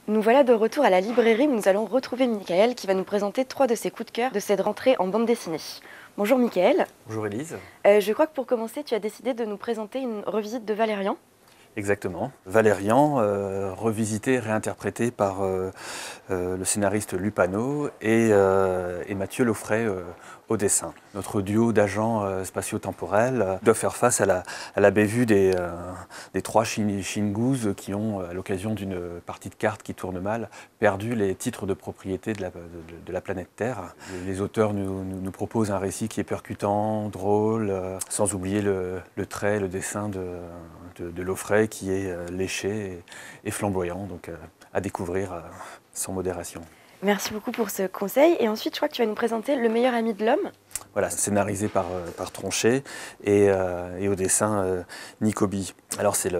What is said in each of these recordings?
Nous voilà de retour à la librairie où nous allons retrouver Mickaël qui va nous présenter 3 de ses coups de cœur de cette rentrée en bande dessinée. Bonjour Mickaël. Bonjour Élise. Je crois que pour commencer, tu as décidé de nous présenter une revisite de Valérian. Exactement. Valérian, revisité, réinterprété par le scénariste Lupano et Mathieu Laufray au dessin. Notre duo d'agents spatio-temporels doit faire face à la bévue des 3 Shingouz qui ont, à l'occasion d'une partie de cartes qui tourne mal, perdu les titres de propriété de la planète Terre. Les auteurs nous proposent un récit qui est percutant, drôle, sans oublier le trait, le dessin de Laufray qui est léché et flamboyant, donc à découvrir sans modération. Merci beaucoup pour ce conseil. Et ensuite, je crois que tu vas nous présenter Le meilleur ami de l'homme. Voilà, scénarisé par Tronchet et au dessin Nicobi. Alors c'est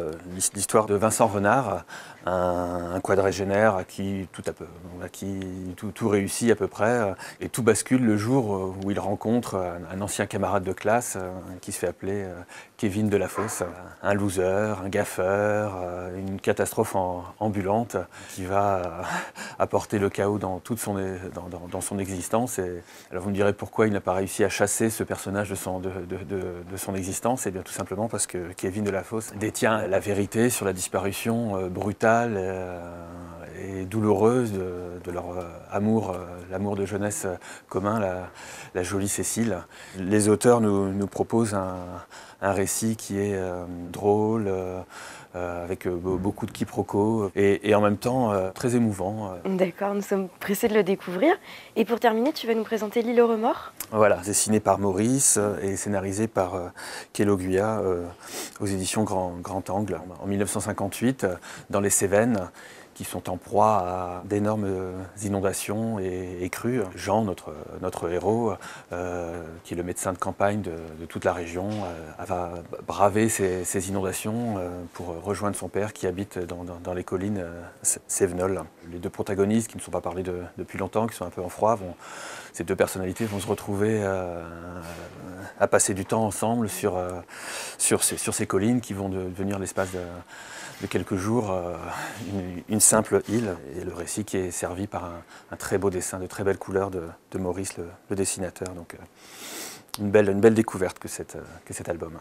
l'histoire de Vincent Renard, un quadragénaire à qui tout réussit à peu près, et tout bascule le jour où il rencontre un ancien camarade de classe qui se fait appeler Kevin Delafosse, un loser, un gaffeur, une catastrophe ambulante qui va apporter le chaos dans son existence. Et alors vous me direz pourquoi il n'a pas réussi à chasser ce personnage de son existence. Et bien tout simplement parce que Kevin Delafosse détient la vérité sur la disparition brutale et douloureuse de leur amour, l'amour de jeunesse commun, la jolie Cécile. Les auteurs nous proposent un récit qui est drôle, avec beaucoup de quiproquos et en même temps très émouvant. D'accord, nous sommes pressés de le découvrir. Et pour terminer, tu vas nous présenter L'île aux remords. Voilà, dessiné par Maurice et scénarisé par Kélo Guya aux éditions Grand Angle. En 1958, dans les Cévennes, qui sont en proie à d'énormes inondations et crues. Jean, notre héros, qui est le médecin de campagne de toute la région, va braver ces inondations pour rejoindre son père qui habite dans les collines cévenoles. Les 2 protagonistes, qui ne sont pas parlés depuis longtemps, qui sont un peu en froid, ces 2 personnalités vont se retrouver à passer du temps ensemble sur ces collines qui vont devenir l'espace de quelques jours une simple île, et le récit qui est servi par un très beau dessin, de très belles couleurs de Maurice, le dessinateur. Donc une belle découverte que cet album.